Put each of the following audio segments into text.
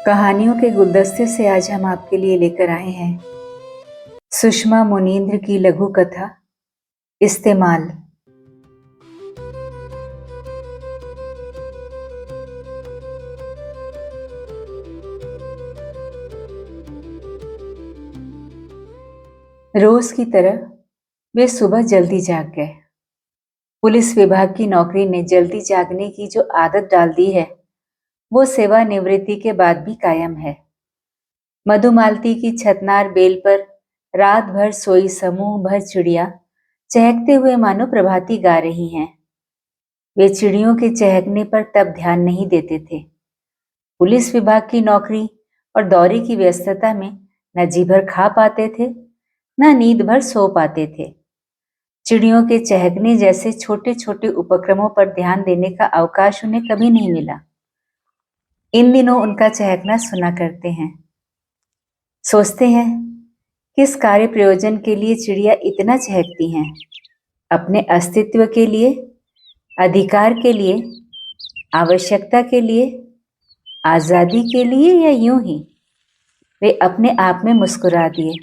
कहानियों के गुलदस्ते से आज हम आपके लिए लेकर आए हैं सुषमा मुनींद्र की लघु कथा इस्तेमाल। रोज की तरह वे सुबह जल्दी जाग गए। पुलिस विभाग की नौकरी ने जल्दी जागने की जो आदत डाल दी है वो सेवानिवृत्ति के बाद भी कायम है। मधुमालती की छतनार बेल पर रात भर सोई समूह भर चिड़िया चहकते हुए मानो प्रभाती गा रही हैं। वे चिड़ियों के चहकने पर तब ध्यान नहीं देते थे। पुलिस विभाग की नौकरी और दौरे की व्यस्तता में न जी भर खा पाते थे न नींद भर सो पाते थे। चिड़ियों के चहकने जैसे छोटे छोटे उपक्रमों पर ध्यान देने का अवकाश उन्हें कभी नहीं मिला। इन दिनों उनका चहकना सुना करते हैं। सोचते हैं किस कार्य प्रयोजन के लिए चिड़िया इतना चहकती हैं? अपने अस्तित्व के लिए, अधिकार के लिए, आवश्यकता के लिए, आजादी के लिए या यूं ही? वे अपने आप में मुस्कुरा दिए।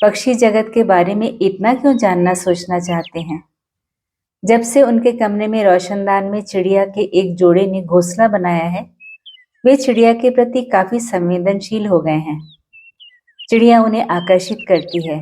पक्षी जगत के बारे में इतना क्यों जानना सोचना चाहते हैं? जब से उनके कमरे में रोशनदान में चिड़िया के एक जोड़े ने घोंसला बनाया है, वे चिड़िया के प्रति काफी संवेदनशील हो गए हैं। चिड़िया उन्हें आकर्षित करती है।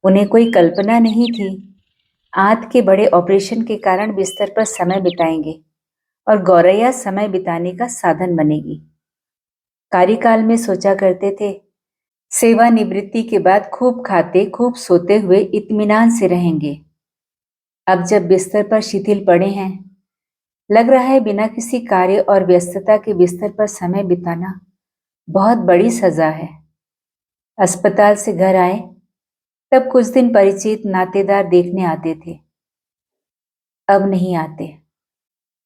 उन्हें कोई कल्पना नहीं थी आंत के बड़े ऑपरेशन के कारण बिस्तर पर समय बिताएंगे और गौरैया समय बिताने का साधन बनेगी। कार्यकाल में सोचा करते थे सेवानिवृत्ति के बाद खूब खाते खूब सोते हुए इत्मीनान से रहेंगे। अब जब बिस्तर पर शिथिल पड़े हैं, लग रहा है बिना किसी कार्य और व्यस्तता के बिस्तर पर समय बिताना बहुत बड़ी सजा है। अस्पताल से घर आए तब कुछ दिन परिचित नातेदार देखने आते थे, अब नहीं आते।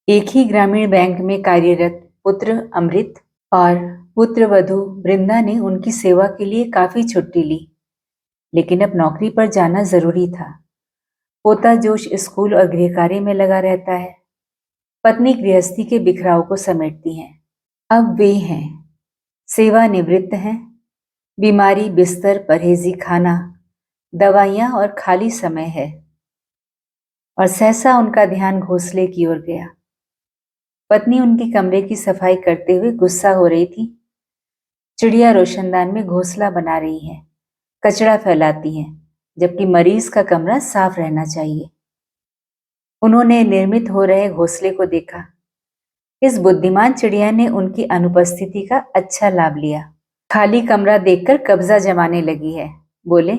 एक ही ग्रामीण बैंक में कार्यरत पुत्र अमृत और पुत्र वधू वृंदा ने उनकी सेवा के लिए काफी छुट्टी ली, लेकिन अब नौकरी पर जाना जरूरी था। पोता जोश स्कूल और गृह कार्य में लगा रहता है। पत्नी गृहस्थी के बिखराव को समेटती हैं। अब वे हैं, सेवानिवृत्त हैं। बीमारी, बिस्तर, परहेजी खाना, दवाइयां और खाली समय है। और सहसा उनका ध्यान घोंसले की ओर गया। पत्नी उनके कमरे की सफाई करते हुए गुस्सा हो रही थी। चिड़िया रोशनदान में घोंसला बना रही है, कचरा फैलाती है, जबकि मरीज का कमरा साफ रहना चाहिए। उन्होंने निर्मित हो रहे घोंसले को देखा। इस बुद्धिमान चिड़िया ने उनकी अनुपस्थिति का अच्छा लाभ लिया। खाली कमरा देखकर कब्जा जमाने लगी है। बोले,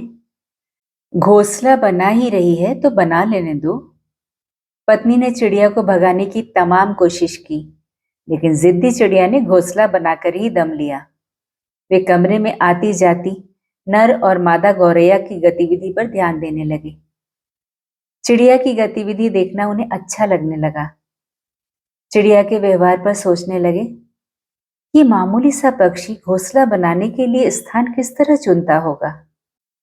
घोंसला बना ही रही है तो बना लेने दो। पत्नी ने चिड़िया को भगाने की तमाम कोशिश की, लेकिन जिद्दी चिड़िया ने घोंसला बनाकर ही दम लिया। वे कमरे में आती जाती नर और मादा गौरैया की गतिविधि पर ध्यान देने लगे। चिड़िया की गतिविधि देखना उन्हें अच्छा लगने लगा। चिड़िया के व्यवहार पर सोचने लगे, ये मामूली सा पक्षी घोंसला बनाने के लिए स्थान किस तरह चुनता होगा?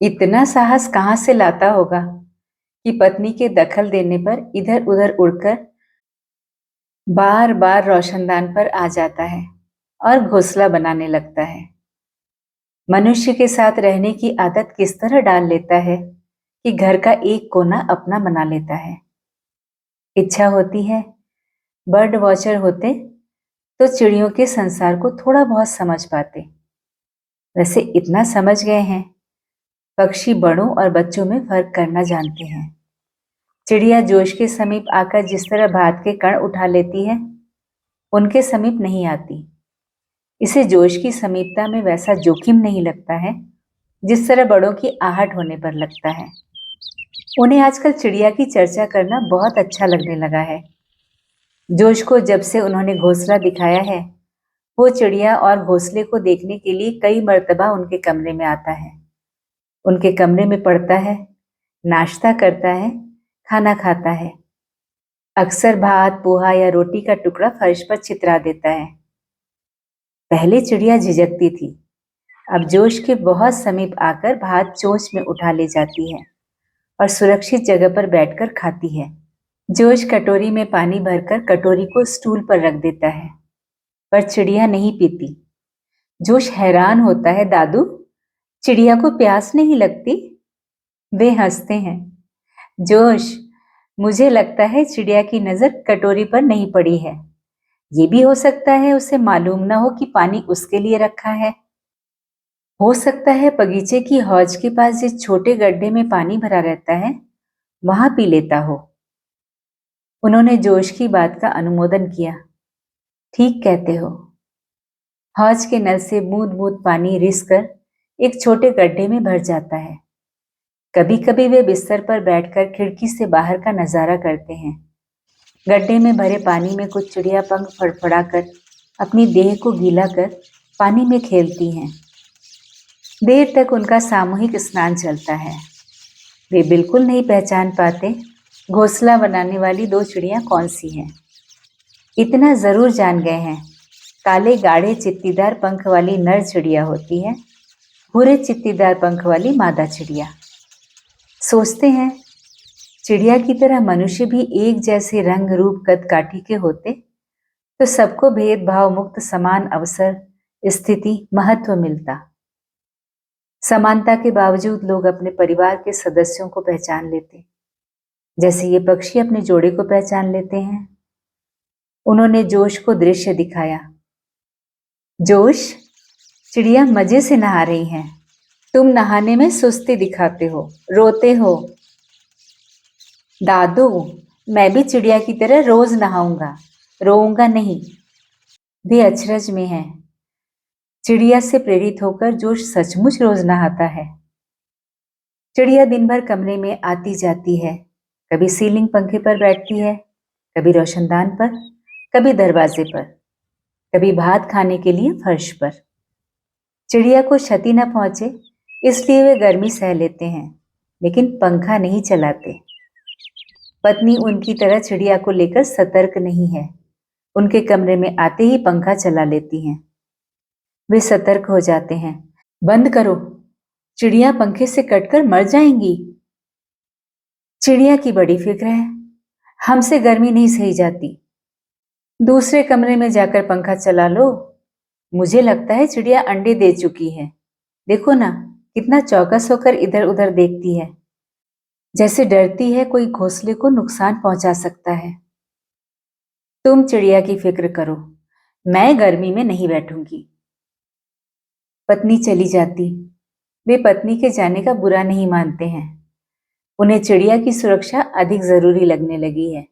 इतना साहस कहाँ से लाता होगा कि पत्नी के दखल देने पर इधर उधर उड़कर बार बार रोशनदान पर आ जाता है और घोंसला बनाने लगता है। मनुष्य के साथ रहने की आदत किस तरह डाल लेता है कि घर का एक कोना अपना बना लेता है। इच्छा होती है बर्ड वॉचर होते तो चिड़ियों के संसार को थोड़ा बहुत समझ पाते। वैसे इतना समझ गए हैं, पक्षी बड़ों और बच्चों में फर्क करना जानते हैं। चिड़िया जोश के समीप आकर जिस तरह भात के कण उठा लेती है, उनके समीप नहीं आती। इसे जोश की समीपता में वैसा जोखिम नहीं लगता है जिस तरह बड़ों की आहट होने पर लगता है। उन्हें आजकल चिड़िया की चर्चा करना बहुत अच्छा लगने लगा है। जोश को जब से उन्होंने घोंसला दिखाया है, वो चिड़िया और घोंसले को देखने के लिए कई मर्तबा उनके कमरे में आता है। उनके कमरे में पढ़ता है, नाश्ता करता है, खाना खाता है। अक्सर भात, पोहा या रोटी का टुकड़ा फर्श पर चितरा देता है। पहले चिड़िया झिझकती थी, अब जोश के बहुत समीप आकर भात चोंच में उठा ले जाती है और सुरक्षित जगह पर बैठकर खाती है। जोश कटोरी में पानी भरकर कटोरी को स्टूल पर रख देता है। पर चिड़िया नहीं पीती। जोश हैरान होता है, दादू, चिड़िया को प्यास नहीं लगती? वे हंसते हैं। जोश, मुझे लगता है चिड़िया की नजर कटोरी पर नहीं पड़ी है। ये भी हो सकता है उसे मालूम न हो कि पानी उसके लिए रखा है। हो सकता है बगीचे की हौज के पास जिस छोटे गड्ढे में पानी भरा रहता है वहां पी लेता हो। उन्होंने जोश की बात का अनुमोदन किया। ठीक कहते हो। हौज के नल से बूंद बूंद पानी रिस कर एक छोटे गड्ढे में भर जाता है। कभी कभी वे बिस्तर पर बैठकर खिड़की से बाहर का नजारा करते हैं। गड्ढे में भरे पानी में कुछ चिड़िया पंख फड़फड़ाकर अपनी देह को गीला कर पानी में खेलती हैं। देर तक उनका सामूहिक स्नान चलता है। वे बिल्कुल नहीं पहचान पाते घोंसला बनाने वाली दो चिड़िया कौन सी हैं। इतना जरूर जान गए हैं, काले गाढ़े चित्तीदार पंख वाली नर चिड़िया होती है, भूरे चित्तीदार पंख वाली मादा चिड़िया। सोचते हैं चिड़िया की तरह मनुष्य भी एक जैसे रंग रूप कद काठी के होते तो सबको भेदभाव मुक्त समान अवसर, स्थिति, महत्व मिलता। समानता के बावजूद लोग अपने परिवार के सदस्यों को पहचान लेते, जैसे ये पक्षी अपने जोड़े को पहचान लेते हैं। उन्होंने जोश को दृश्य दिखाया। जोश, चिड़िया मजे से नहा रही हैं। तुम नहाने में सुस्ती दिखाते हो, रोते हो। दादू, मैं भी चिड़िया की तरह रोज नहाऊंगा, रोऊंगा नहीं। वे अचरज में हैं। चिड़िया से प्रेरित होकर जोश सचमुच रोज नहाता है। चिड़िया दिन भर कमरे में आती जाती है। कभी सीलिंग पंखे पर बैठती है, कभी रोशनदान पर, कभी दरवाजे पर, कभी भात खाने के लिए फर्श पर। चिड़िया को क्षति न पहुंचे इसलिए वे गर्मी सह लेते हैं, लेकिन पंखा नहीं चलाते। पत्नी उनकी तरह चिड़िया को लेकर सतर्क नहीं है। उनके कमरे में आते ही पंखा चला लेती हैं। वे सतर्क हो जाते हैं। बंद करो, चिड़िया पंखे से कटकर मर जाएंगी। चिड़िया की बड़ी फिक्र है, हमसे गर्मी नहीं सही जाती। दूसरे कमरे में जाकर पंखा चला लो। मुझे लगता है चिड़िया अंडे दे चुकी है। देखो ना, कितना चौकस होकर इधर उधर देखती है, जैसे डरती है कोई घोंसले को नुकसान पहुंचा सकता है। तुम चिड़िया की फिक्र करो, मैं गर्मी में नहीं बैठूंगी। पत्नी चली जाती। वे पत्नी के जाने का बुरा नहीं मानते हैं। उन्हें चिड़िया की सुरक्षा अधिक जरूरी लगने लगी है।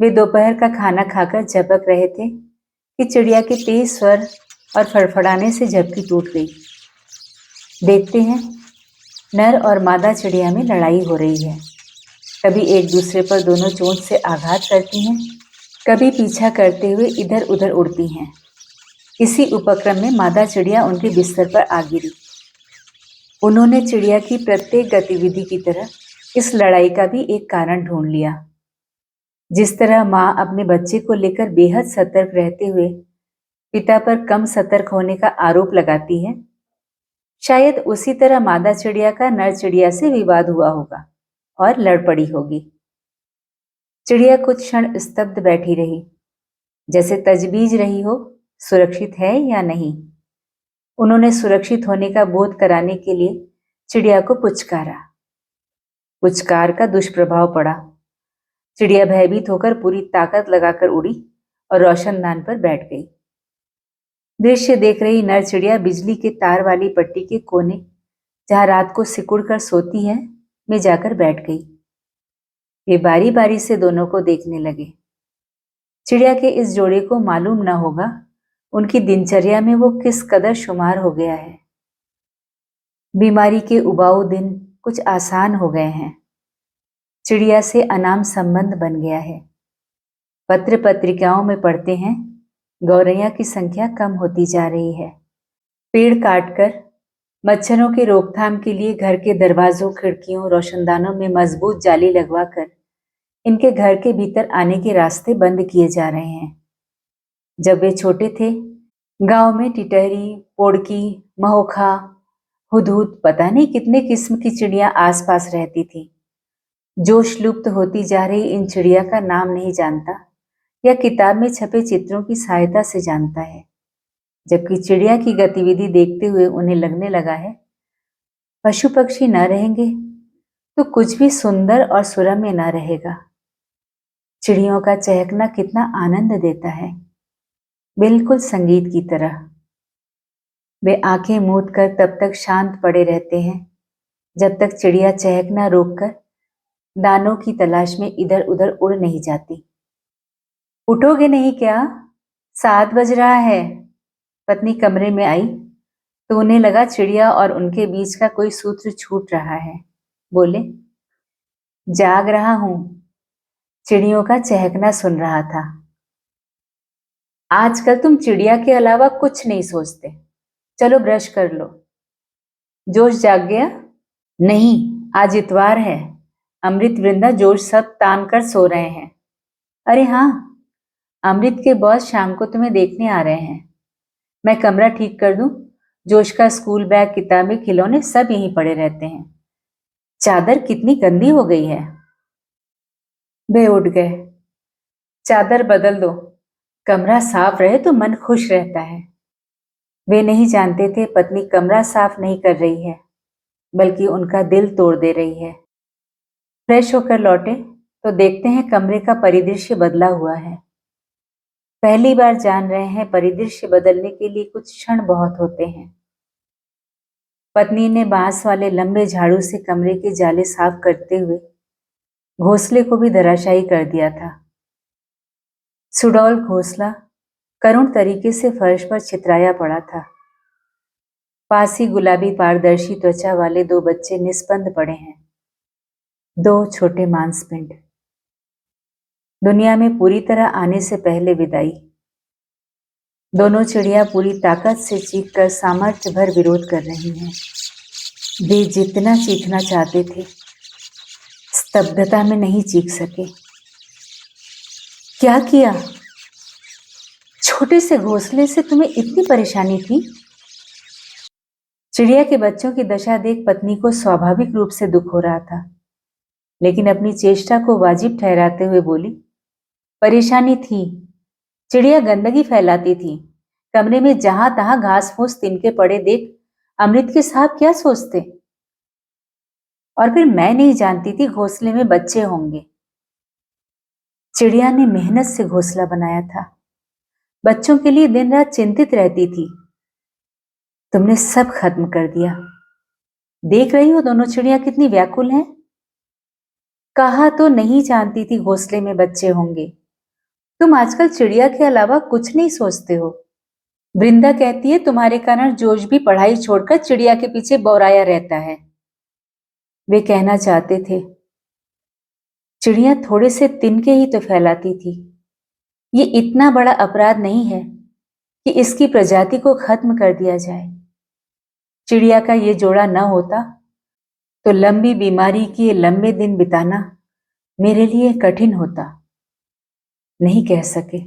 वे दोपहर का खाना खाकर झपक रहे थे कि चिड़िया के तेज स्वर और फड़फड़ाने से झपकी टूट गई। देखते हैं, नर और मादा चिड़िया में लड़ाई हो रही है। कभी एक दूसरे पर दोनों चोंच से आघात करती हैं, कभी पीछा करते हुए इधर उधर उड़ती हैं। इसी उपक्रम में मादा चिड़िया उनके बिस्तर पर आ गिरी। उन्होंने चिड़िया की प्रत्येक गतिविधि की तरह इस लड़ाई का भी एक कारण ढूंढ लिया। जिस तरह माँ अपने बच्चे को लेकर बेहद सतर्क रहते हुए पिता पर कम सतर्क होने का आरोप लगाती है, शायद उसी तरह मादा चिड़िया का नर चिड़िया से विवाद हुआ होगा और लड़ पड़ी होगी। चिड़िया कुछ क्षण स्तब्ध बैठी रही, जैसे तजबीज रही हो सुरक्षित है या नहीं। उन्होंने सुरक्षित होने का बोध कराने के लिए चिड़िया को पुचकारा। पुचकार का दुष्प्रभाव पड़ा। चिड़िया भयभीत होकर पूरी ताकत लगाकर उड़ी और रोशनदान पर बैठ गई। दृश्य देख रही नर चिड़िया बिजली के तार वाली पट्टी के कोने, जहां रात को सिकुड़ कर सोती है, में जाकर बैठ गई। वे बारी बारी से दोनों को देखने लगे। चिड़िया के इस जोड़े को मालूम न होगा उनकी दिनचर्या में वो किस कदर शुमार हो गया है। बीमारी के उबाऊ दिन कुछ आसान हो गए हैं। चिड़िया से अनाम संबंध बन गया है। पत्र पत्रिकाओं में पढ़ते हैं, गौरैया की संख्या कम होती जा रही है। पेड़ काटकर मच्छरों की रोकथाम के लिए घर के दरवाजों, खिड़कियों, रोशनदानों में मजबूत जाली लगवाकर इनके घर के भीतर आने के रास्ते बंद किए जा रहे हैं। जब वे छोटे थे, गांव में टिटहरी, पोड़की, महोखा, हुदहुद, पता नहीं कितने किस्म की चिड़िया आसपास रहती थी। जोश लुप्त होती जा रही इन चिड़िया का नाम नहीं जानता या किताब में छपे चित्रों की सहायता से जानता है, जबकि चिड़िया की गतिविधि देखते हुए उन्हें लगने लगा है पशु पक्षी न रहेंगे तो कुछ भी सुंदर और सुरम्य न रहेगा। चिड़ियों का चहकना कितना आनंद देता है, बिल्कुल संगीत की तरह। वे आंखें मूंद कर तब तक शांत पड़े रहते हैं जब तक चिड़िया चहकना रोककर दानों की तलाश में इधर उधर उड़ नहीं जाती। उठोगे नहीं क्या? 7 बज रहा है। पत्नी कमरे में आई तो उन्हें लगा चिड़िया और उनके बीच का कोई सूत्र छूट रहा है। बोले, जाग रहा हूं। चिड़ियों का चहकना सुन रहा था। आजकल तुम चिड़िया के अलावा कुछ नहीं सोचते। चलो ब्रश कर लो। जोश जाग गया? नहीं, आज इतवार है। अमृत, वृंदा, जोश सब तान कर सो रहे हैं। अरे हाँ, अमृत के बॉस शाम को तुम्हें देखने आ रहे हैं। मैं कमरा ठीक कर दूं? जोश का स्कूल बैग, किताबें, खिलौने सब यहीं पड़े रहते हैं। चादर कितनी गंदी हो गई है। वे उठ गए। चादर बदल दो। कमरा साफ रहे तो मन खुश रहता है। वे नहीं जानते थे पत्नी कमरा साफ नहीं कर रही है, बल्कि उनका दिल तोड़ दे रही है। फ्रेश होकर लौटे तो देखते हैं कमरे का परिदृश्य बदला हुआ है। पहली बार जान रहे हैं परिदृश्य बदलने के लिए कुछ क्षण बहुत होते हैं। पत्नी ने बांस वाले लंबे झाड़ू से कमरे के जाले साफ करते हुए घोंसले को भी धराशायी कर दिया था। सुडौल घोंसला करुण तरीके से फर्श पर छितराया पड़ा था। पास ही गुलाबी पारदर्शी त्वचा वाले 2 बच्चे निस्पंद पड़े हैं। 2 छोटे मांसपिंड। दुनिया में पूरी तरह आने से पहले विदाई। दोनों चिड़िया पूरी ताकत से चीखकर सामर्थ्य भर विरोध कर रही हैं। वे जितना चीखना चाहते थे, स्तब्धता में नहीं चीख सके। क्या किया? छोटे से घोंसले से तुम्हें इतनी परेशानी थी? चिड़िया के बच्चों की दशा देख पत्नी को स्वाभाविक रूप से दुख हो रहा था, लेकिन अपनी चेष्टा को वाजिब ठहराते हुए बोली, परेशानी थी। चिड़िया गंदगी फैलाती थी। कमरे में जहां तहां घास फूस तिनके पड़े देख अमृत के साहब क्या सोचते। और फिर मैं नहीं जानती थी घोंसले में बच्चे होंगे। चिड़िया ने मेहनत से घोंसला बनाया था, बच्चों के लिए दिन रात चिंतित रहती थी। तुमने सब खत्म कर दिया। देख रही हो दोनों चिड़िया कितनी व्याकुल हैं। कहा तो नहीं जानती थी घोंसले में बच्चे होंगे। तुम आजकल चिड़िया के अलावा कुछ नहीं सोचते हो। वृंदा कहती है तुम्हारे कारण जोश भी पढ़ाई छोड़कर चिड़िया के पीछे बौराया रहता है। वे कहना चाहते थे, चिड़िया थोड़े से तिनके ही तो फैलाती थी। ये इतना बड़ा अपराध नहीं है कि इसकी प्रजाति को खत्म कर दिया जाए। चिड़िया का ये जोड़ा न होता तो लंबी बीमारी के लंबे दिन बिताना मेरे लिए कठिन होता। नहीं कह सके।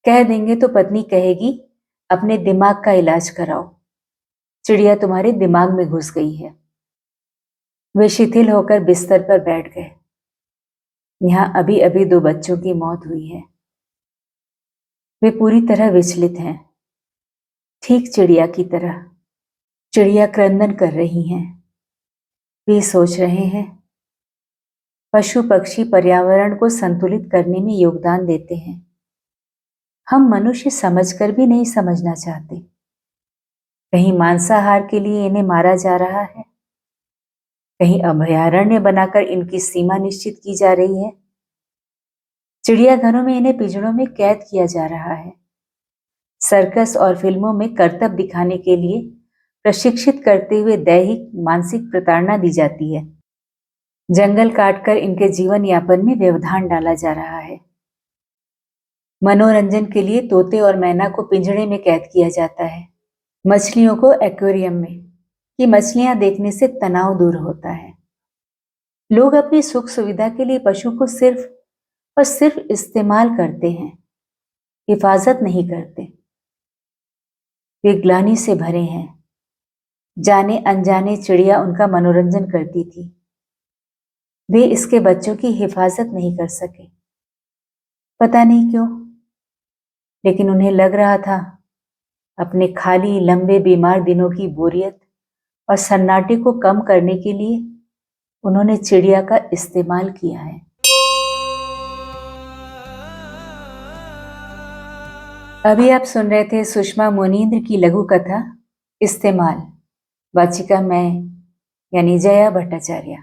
कह देंगे तो पत्नी कहेगी, अपने दिमाग का इलाज कराओ। चिड़िया तुम्हारे दिमाग में घुस गई है। वे शिथिल होकर बिस्तर पर बैठ गए। यहां अभी अभी 2 बच्चों की मौत हुई है। वे पूरी तरह विचलित हैं, ठीक चिड़िया की तरह। चिड़िया क्रंदन कर रही हैं। वे सोच रहे हैं, पशु पक्षी पर्यावरण को संतुलित करने में योगदान देते हैं। हम मनुष्य समझकर भी नहीं समझना चाहते। कहीं मांसाहार के लिए इन्हें मारा जा रहा है, कहीं अभयारण्य बनाकर इनकी सीमा निश्चित की जा रही है। चिड़ियाघरों में इन्हें पिंजरों में कैद किया जा रहा है। सर्कस और फिल्मों में करतब दिखाने के लिए प्रशिक्षित करते हुए दैहिक मानसिक प्रताड़ना दी जाती है। जंगल काटकर इनके जीवन यापन में व्यवधान डाला जा रहा है। मनोरंजन के लिए तोते और मैना को पिंजरे में कैद किया जाता है, मछलियों को एक्वेरियम में, कि मछलियां देखने से तनाव दूर होता है। लोग अपनी सुख सुविधा के लिए पशु को सिर्फ और सिर्फ इस्तेमाल करते हैं, हिफाजत नहीं करते। वे ग्लानि से भरे हैं। जाने अनजाने चिड़िया उनका मनोरंजन करती थी। वे इसके बच्चों की हिफाजत नहीं कर सके। पता नहीं क्यों, लेकिन उन्हें लग रहा था अपने खाली लंबे बीमार दिनों की बोरियत और सन्नाटे को कम करने के लिए उन्होंने चिड़िया का इस्तेमाल किया है। अभी आप सुन रहे थे सुषमा मुनींद्र की लघु कथा इस्तेमाल। वाचिका मैं यानी जया भट्टाचार्य।